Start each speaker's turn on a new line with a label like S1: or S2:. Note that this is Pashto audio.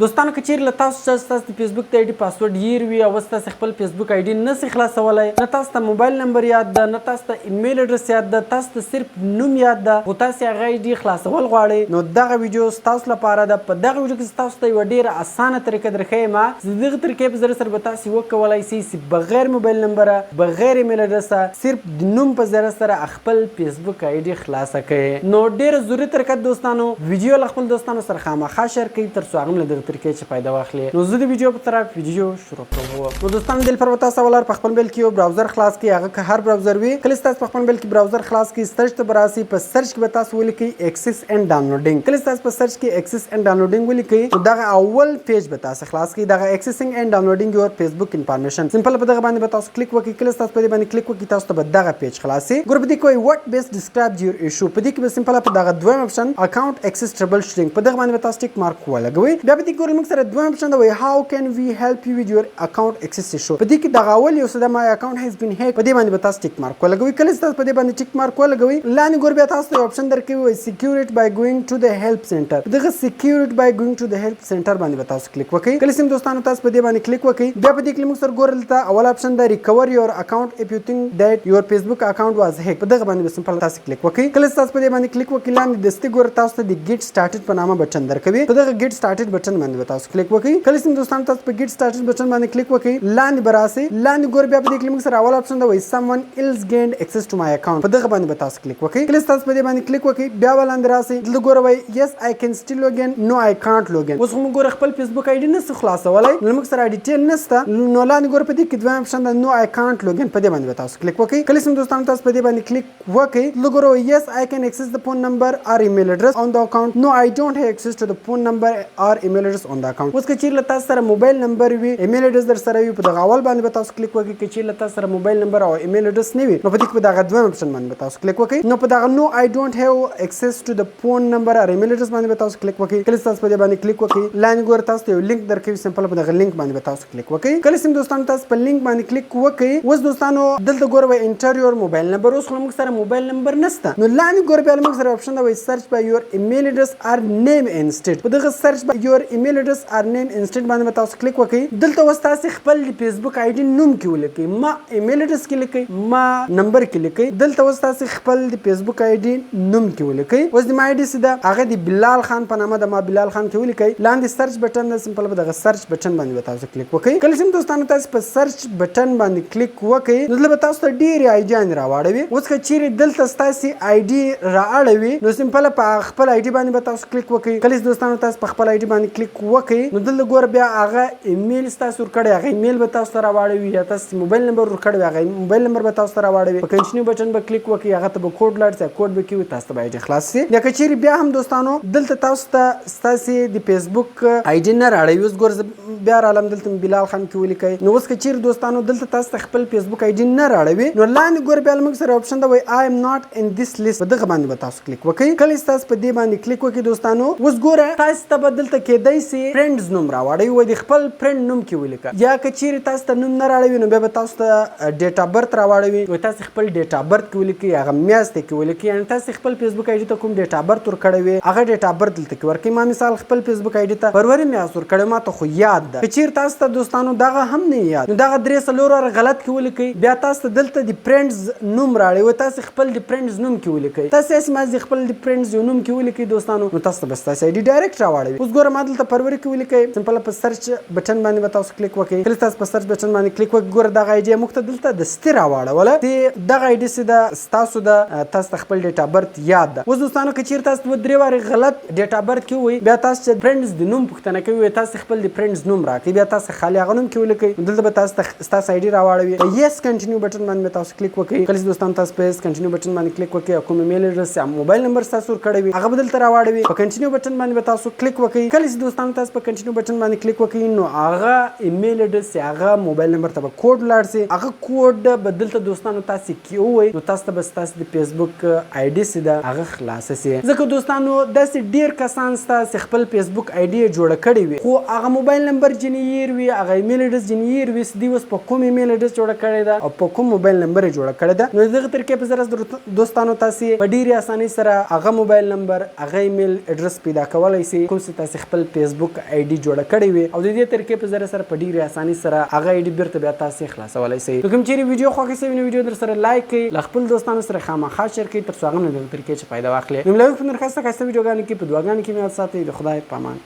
S1: دوستانو که چیرې له تاسو څخه ستاسو د فیسبوک د آی ډي پاسورډ هیر وي او ستاسو خپل فیسبوک آی ډي نسئ خلاصولی، نه تاسو ته موبایل نمبر یاد ده، نه تاسو ته ایمیل اډرس یاد ده، تاسو ته صرف نوم یاد ده خو تاسو هغه آی ډي خلاصول غواړئ، نو دغه ویډیو ستاسو لپاره ده. په دغه ویډیو کې ستاسو ته یوه ډېره اسانه طریقه درښیم چې د دغه طریقې په ذریعه سره به تاسو وکولی شئ چې بغیر موبایل نمبره، بغیر ایمیل اډرسه، صرف د نوم په ذریعه سره خپل فیسبوک آی ډي خلاصه کړئ. نو ډېره ضروري طریقه دوستانو، ویډیو له خپل دوستانو سره خامخا شیر کړئ تر څو هغه هم له دغه طریقې څخه فایده واخلي. نو زه د ویډیو په طرف ویډیو شروع کوم. نو دوستانو دلته پر تاسو ولر په خپل موبایل کې یو براوزر خلاص کړئ، هغه که هر براوزر وي. کله چې تاسو په خپل موبایل کې براوزر خلاص کړئ، سرچ ته به راسئ، په سرچ کې به تاسو ولیکئ ایکسس اینډ ډاونلوډینګ. کله چې تاسو په سرچ کې ایکسس اینډ ډاونلوډینګ ولیکئ، نو دغه اول پیج به تاسو خلاص کړئ، دغه ایکسسینګ اینډ ډاونلوډینګ یور فیسبوک انفارمیشن. سمپل په دغه باندې به تاسو کلیک وکړئ. کله چې تاسو په دې باندې کلیک وکړئ، تاسو ته به دغه پیج خلاصي. ګور په دې کې وایي وات بیسټ ډسکرایب یور ایشو. په دې کې به سمپل په دغه دویم اپشن اکاونټ ایکسس ټربل شوټینګ په دغه باندې به تاسو ټیک مارک ولګوئ. بیا په دې کې ګورئ موږ سره دویم اپشن دی هاو کین وی هیلپ یو وذ یور اکاونټ ایکسس ایشو. په دې کې دغه اول یو څه د مای اکاونټ هیز بین هیک، په دې باندې به تاسو ټیک مارک ولګوئ. کله چې تاسو په دې باندې ټیک مارک ولګوئ، لاندې ګور بیا تاسو یو اپشن درکوي وایي سکیور اټ بای ګوینګ ټو د هیلپ سنټر. دغه سکیور اټ بای ګوینګ ټو د هیلپ سنټر باندې به تاسو کلیک وکړئ. کله چې دوستانو تاسو په دې باندې کلیک وکړئ، بیا په دې کې موږ سره ګورل ته اول اپشن دی ریکور یور اکاونټ اف یو تھنک دیٹ یور فیسبوک اکاونټ واز هیک. په دغه باندې به سمپل تاسو کلیک وکړئ. کله چې تاسو په دې باندې کلیک وکړئ، لاندې دستي ګور تاسو ته د ګیټ سٹارټډ په نامه بٹن درکوي. په دغه ګیټ سٹارټډ بٹن باندې به تاسو کلیک وکړئ. کله چې دوستانو تاسو په ګیټ سٹارټډ بٹن باندې کلیک وکړئ، لاندې براسي لاندې ګور بیا په دې کې موږ سره اول اپشن دی وایي سم ون ایلز گینډ ایکسس ټو مای اکاونټ. په دغه باندې به تاسو کلیک وکړئ. کله چې تاسو په دې باندې کلیک وکړئ، بیا ولاندې راسي دلته ګور وایي یس آی کین سټیل لوګ ان نو آی کانټ لوګ ان. اوس موږ ګور خپل فیسبوک آی ډي نسو خلاصولای، نو موږ سره ډیټیل نشته، نو لاندې ګور په دې کې دویم اپشن دی نو آی کانټ لوګ ان. په دې باندې به تاسو کلیک وکړئ. کله چې دوستانو تاسو په دې باندې کلیک وکړئ، دلته ګور وایي یس آی کین ایکسس د فون نمبر اور ایمیل اډرس آن د اکاونټ. نو آی ډونټ هیو ایکسس ټو د فون نمبر اور ایمیل اډرس آن د اکاونټ. اوس که چیرې تاسو سره موبایل نمبر وي، ایمیل اډرس در سره وي، په دغه اول باندې به تاسو کلیک وکړئ. که چیرې تاسو سره موبایل نمبر او ایمیل اډرس نه وي، نو په دې کې به دغه دویم اپشن باندې به تاسو کلیک وکړئ. نو په دغه نو آی ډونټ هیو ایکسس ټو د فون نمبر اور ایمیل اډرس باندې به تاسو کلیک وکړئ. کله چې تاسو په دې باندې کلیک وکړئ، لاندې ګور تاسو ته یو لینک درکوي، سمپل په دغه لینک باندې به تاسو کلیک وکړئ. کله چې دوستانو تاسو په لینک باندې کلیک وکړئ، اوس دوستانو دلته ګور وایي انټر یور موبایل نمبر. اوس خو موږ سره موبایل نمبر نشته، نو لاندې ګور بیا موږ سره اپشن دی وایي سرچ بای یور ایمیل اډرس اور نیم انسټیټ. په دغه سرچ بای یور ایمیل اډرس اور نیم انسټیټ باندې به تاسو کلیک وکړئ. دلته اوس تاسو خپل فیسبوک آی ډي نوم کې ولیکئ، ما ایمیل اډرس کې لیکئ، ما نمبر کې لیکئ. دلته اوس تاسو خپل د فیسبوک آی ډي نوم کې ولیکئ. اوس د ما آی ډي سیده هغه د بلال خان په نامه د ما بلال خان کې ولیکئ. لاندې سرچ بٹن دی، سمپل په دغه سرچ بٹن باندې به تاسو کلیک وکړئ. کله چې دوستانو تاسو په سرچ بٹن باندې کلیک وکړئ، نو دلته به تاسو ته ډېرې آی ډیانې راواړوي. اوس که چیرې دلته ستاسو آی ډي رااړوي، نو سمپل په خپل آی ډي باندې به تاسو کلیک وکړئ. کله چې دوستانو تاسو په خپل آی ډي باندې کلیک وکړئ، نو دلته ګوره بیا هغه ایمیل ستاسو ورکړی، هغه ایمیل به تاسو ته راواړوي، یا تاسو موبایل نمبر ورکړی هغه موبایل نمبر به تاسو ته راواړوي. په کنټینیو بٹن به کلیک وکړئ، هغه ته به کوډ لاړ شي، کوډ به کیوي، تاسو ته به آی ډي خلاص شي. یا که چیرې بیا هم دوستانو دلته تاسو ته ستاسو د فیسبوک آی ډي نه راړوي، اوس ګوره بیا رالم دلته بلال خان کې ولیکئ. نو اوس که چیرې دوستانو دلته تاسو ته خپل فیسبوک آی ډي نه راړوي، نو لاندې ګوره بیا موږ سره اپشن دی وایي آی ایم ناٹ ان دیس لیست. په دغه باندې به تاسو کلیک وکړئ. کله چې تاسو په دې باندې کلیک وکړئ دوستانو، اوس ګوره تاسو ته به دلته کیدای شي فرینډز نوم راوړئ، وایي د خپل فرینډ نوم کې ولیکه. یا که چیرې تاسو ته نوم نه راړوي، نو بیا به تاسو ته ډیټ اف برث راوړوي، وایي تاسو خپل ډیټ اف برث کې ولیکئ، هغه میاشت کې ولیکئ. یعنې تاسو خپل فیسبوک آی ډي ته کوم ډیټ اف برث ورکړی وي، هغه ډیټ اف برث دلته کې ورکړئ. ما مثال خپل فیسبوک آی ډي ته فروری میاشت ورکړی، ما ته خو یاد ده. که چیرې تاسو ته دوستانو دغه هم نه یاد، نو دغه 3 غلط کې ولیکئ. بیا تاسو ته دلته د فرینډز نوم راړي، وایي تاسو خپل د فرینډز نوم کې ولیکئ. تاسو یې مازې خپل د فرینډز یو نوم کې ولیکئ دوستانو، نو تاسو ته به ستاسو آی ډي ډایرکټ راوړوي. اوس ګوره ما دلته فروری کې ولیکئ، سمپل په سرچ بٹن باندې به تاسو کلیک وکړئ. کله تاسو په سرچ بٹن باندې کلیک وکړئ، ګوره دغه آی ډي موږ ته دلته د ستې راوړوله. دغه آی ډي سیده ستاسو ده، تاسو ته خپل ډیټ اف برث یاد ده. اوس دوستانو که چیرې تاسو 2-3 وارې غلط ډیټ اف برث کې وایي، بیا تاسو چې فرینډز د نوم پوښتنه کوي، تاسو خپل د فرینډز نوم راکړئ، بیا تاسو خالي هغه نوم کې ولیکئ. دلته به تاسو ته ستاسو آی ډي راواړوي. په یس کنټینیو بٹن باندې به تاسو کلیک وکړئ. کله چې دوستانو تاسو په یس کنټینیو بٹن باندې کلیک وکړئ، کوم ایمیل اډرس یا موبایل نمبر تاسو ورکړی وي، هغه به دلته راواړوي. په کنټینیو بٹن باندې به تاسو کلیک وکړئ. کله چې دوستانو تاسو په کنټینیو بٹن باندې کلیک وکړئ، نو هغه ایمیل اډرس یا هغه موبایل نمبر ته به کوډ لاړ شي. هغه کوډ به دلته دوستانو تاسو کې ووایي، نو تاسو ته به ستاسو د فیسبوک آی ډي سیده هغه خلاصه شي. ځکه دوستانو داسې ډېر کسان ستاسو خپل فیسبوک آی ډي جوړه کړې وي، خو هغه موبایل نمبر نمبر جنیر وي هغه ایمیل اډرس جنیر وي سدي اوس په کوم ایمیل اډرس جوړ کړی دا او په کوم موبایل نمبر جوړ کړی دا نو دغه طریقې په سره دوستانو تاسو په ډیره اسانۍ سره هغه موبایل نمبر هغه ایمیل اډرس پیدا کولای شئ کوم څه تاسو خپل فیسبوک آی ډي جوړ کړی وي او د دې طریقې په سره په ډیره اسانۍ سره هغه آی ډي بیرته بیا تاسو خلاصولای شئ کوم چیرې ویډیو خو کې سوي ویډیو در سره لایک کړئ خپل دوستانو سره خامخا شیر کړئ تر څو هغه د طریقې چې فائدہ واخلي نو لږ په درخواست کاسته ویډیوګانو کې په دواګانو کې مې ساتي د خدای پامان